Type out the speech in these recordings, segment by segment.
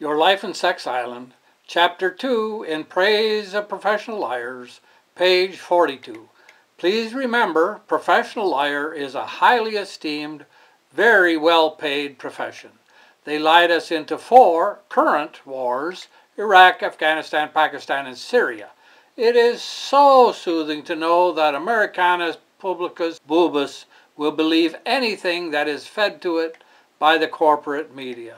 Your Life in Sex Island, Chapter 2, In Praise of Professional Liars, page 42. Please remember, professional liar is a highly esteemed, very well-paid profession. They lied us into 4 current wars: Iraq, Afghanistan, Pakistan, and Syria. It is so soothing to know that Americanus Publicus Boobus will believe anything that is fed to it by the corporate media.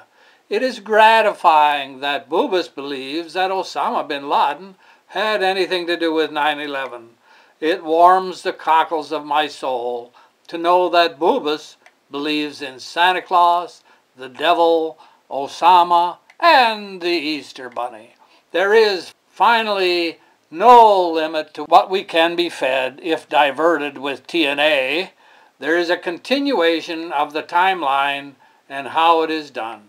It is gratifying that Boobus believes that Osama bin Laden had anything to do with 9/11. It warms the cockles of my soul to know that Boobus believes in Santa Claus, the devil, Osama, and the Easter Bunny. There is finally no limit to what we can be fed if diverted with TNA. There is a continuation of the timeline and how it is done.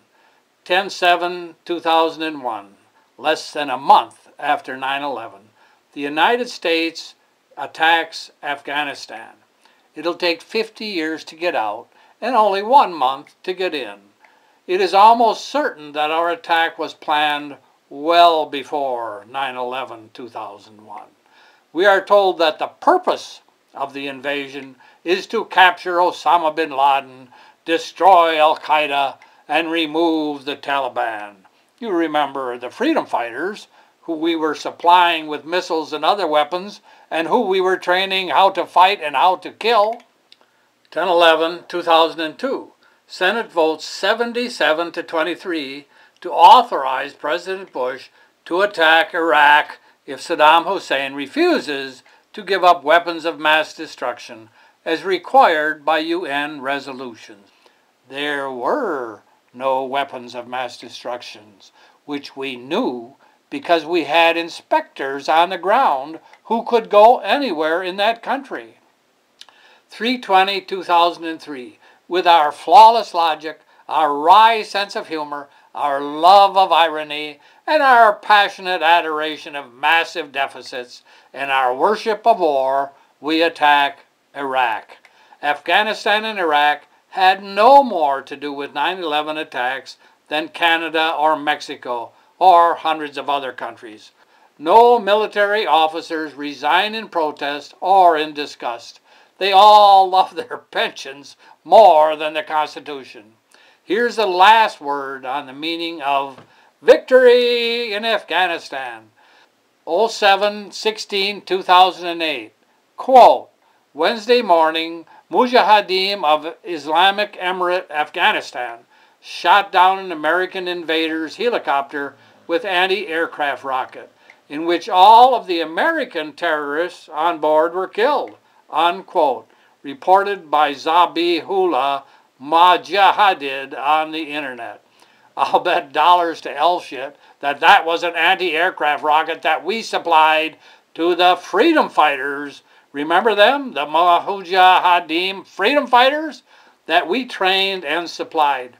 10/7/2001, less than a month after 9/11, the United States attacks Afghanistan. It'll take 50 years to get out and only 1 month to get in. It is almost certain that our attack was planned well before 9/11/2001. We are told that the purpose of the invasion is to capture Osama bin Laden, destroy Al-Qaeda, and remove the Taliban. You remember the freedom fighters who we were supplying with missiles and other weapons and who we were training how to fight and how to kill. 10/11/2002, Senate votes 77-23 to authorize President Bush to attack Iraq if Saddam Hussein refuses to give up weapons of mass destruction as required by UN resolutions. There were no weapons of mass destruction, which we knew because we had inspectors on the ground who could go anywhere in that country. 3/20/2003, with our flawless logic, our wry sense of humor, our love of irony, and our passionate adoration of massive deficits, and our worship of war, we attack Iraq. Afghanistan and Iraq had no more to do with 9/11 attacks than Canada or Mexico or hundreds of other countries. No military officers resign in protest or in disgust. They all love their pensions more than the Constitution. Here's the last word on the meaning of victory in Afghanistan. 07/16/2008. Quote, Wednesday morning, Mujahideen of Islamic Emirate Afghanistan shot down an American invader's helicopter with anti-aircraft rocket, in which all of the American terrorists on board were killed, unquote, reported by Zabihullah Mujahid on the internet. I'll bet dollars to L-shit that was an anti-aircraft rocket that we supplied to the freedom fighters. Remember them? The Mujahideen freedom fighters that we trained and supplied.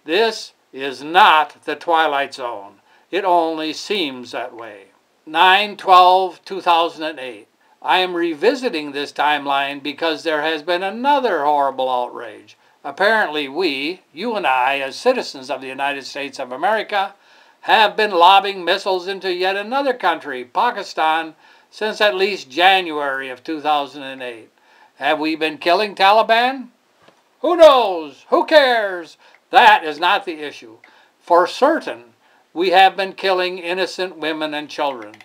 This is not the Twilight Zone. It only seems that way. 9/12/2008. I am revisiting this timeline because there has been another horrible outrage. Apparently you and I, as citizens of the United States of America, have been lobbing missiles into yet another country, Pakistan, since at least January of 2008. Have we been killing Taliban? Who knows? Who cares? That is not the issue. For certain, we have been killing innocent women and children.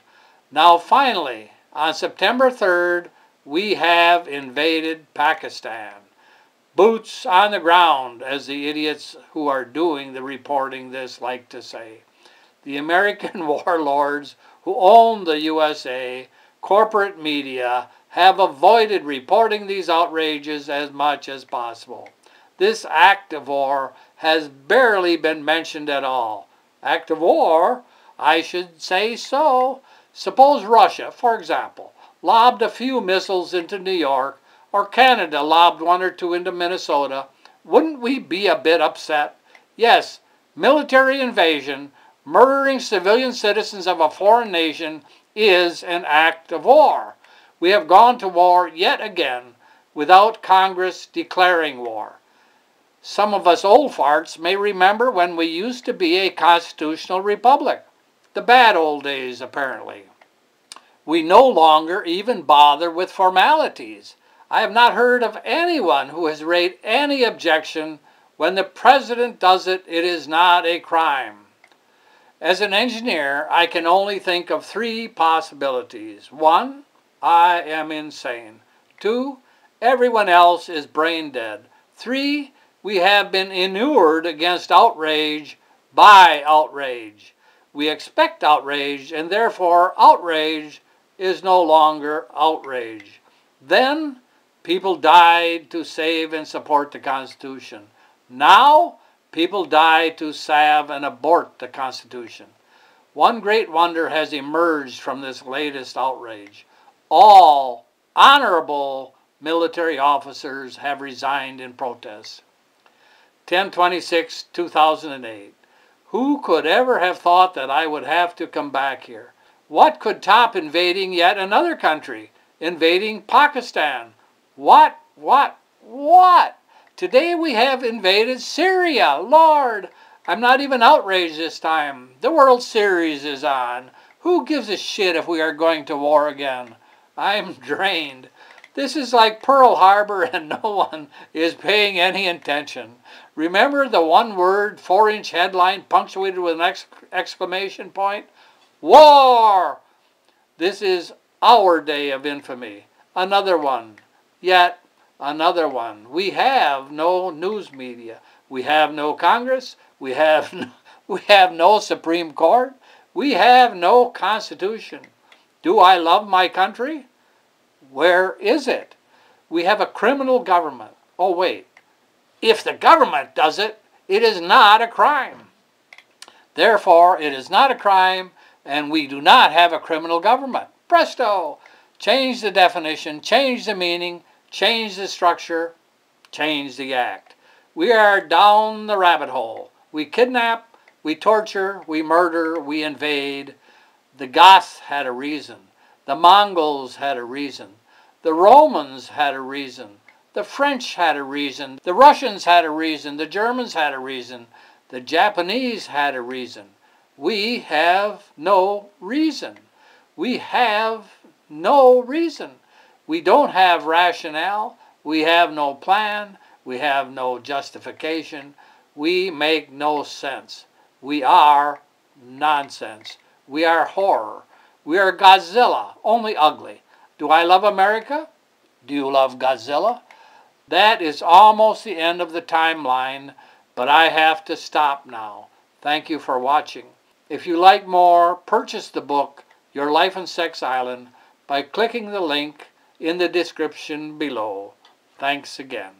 Now finally, on September 3rd, we have invaded Pakistan. Boots on the ground, as the idiots who are doing the reporting this like to say. The American warlords who own the USA, corporate media, have avoided reporting these outrages as much as possible. This act of war has barely been mentioned at all. Act of war? I should say so. Suppose Russia, for example, lobbed a few missiles into New York, or Canada lobbed 1 or 2 into Minnesota. Wouldn't we be a bit upset? Yes, military invasion, murdering civilian citizens of a foreign nation, is an act of war. We have gone to war yet again without Congress declaring war. Some of us old farts may remember when we used to be a constitutional republic. The bad old days, apparently. We no longer even bother with formalities. I have not heard of anyone who has raised any objection. When the president does it, it is not a crime. As an engineer, I can only think of three possibilities. 1, I am insane. 2, everyone else is brain dead. 3, we have been inured against outrage by outrage. We expect outrage, and therefore outrage is no longer outrage. Then, people died to save and support the Constitution. Now, people die to salve and abort the Constitution. One great wonder has emerged from this latest outrage. All honorable military officers have resigned in protest. 10/26/2008. Who could ever have thought that I would have to come back here? What could top invading yet another country? Invading Pakistan? What? Today we have invaded Syria. Lord, I'm not even outraged this time. The World Series is on. Who gives a shit if we are going to war again? I'm drained. This is like Pearl Harbor and no one is paying any attention. Remember the one-word 4-inch headline punctuated with an exclamation point? War! This is our day of infamy. Another one. Yet another one. We have no news media. We have no Congress. We have no Supreme Court. We have no Constitution. Do I love my country? Where is it? We have a criminal government. Oh, wait. If the government does it, it is not a crime. Therefore, it is not a crime, and we do not have a criminal government. Presto! Change the definition, change the meaning, change the structure, change the act. We are down the rabbit hole. We kidnap, we torture, we murder, we invade. The Goths had a reason. The Mongols had a reason. The Romans had a reason. The French had a reason. The Russians had a reason. The Germans had a reason. The Japanese had a reason. We have no reason. We have no reason. We don't have rationale. We have no plan. We have no justification. We make no sense. We are nonsense. We are horror. We are Godzilla, only ugly. Do I love America? Do you love Godzilla? That is almost the end of the timeline, but I have to stop now. Thank you for watching. If you like more, purchase the book, Your Life on Sex Island, by clicking the link in the description below. Thanks again.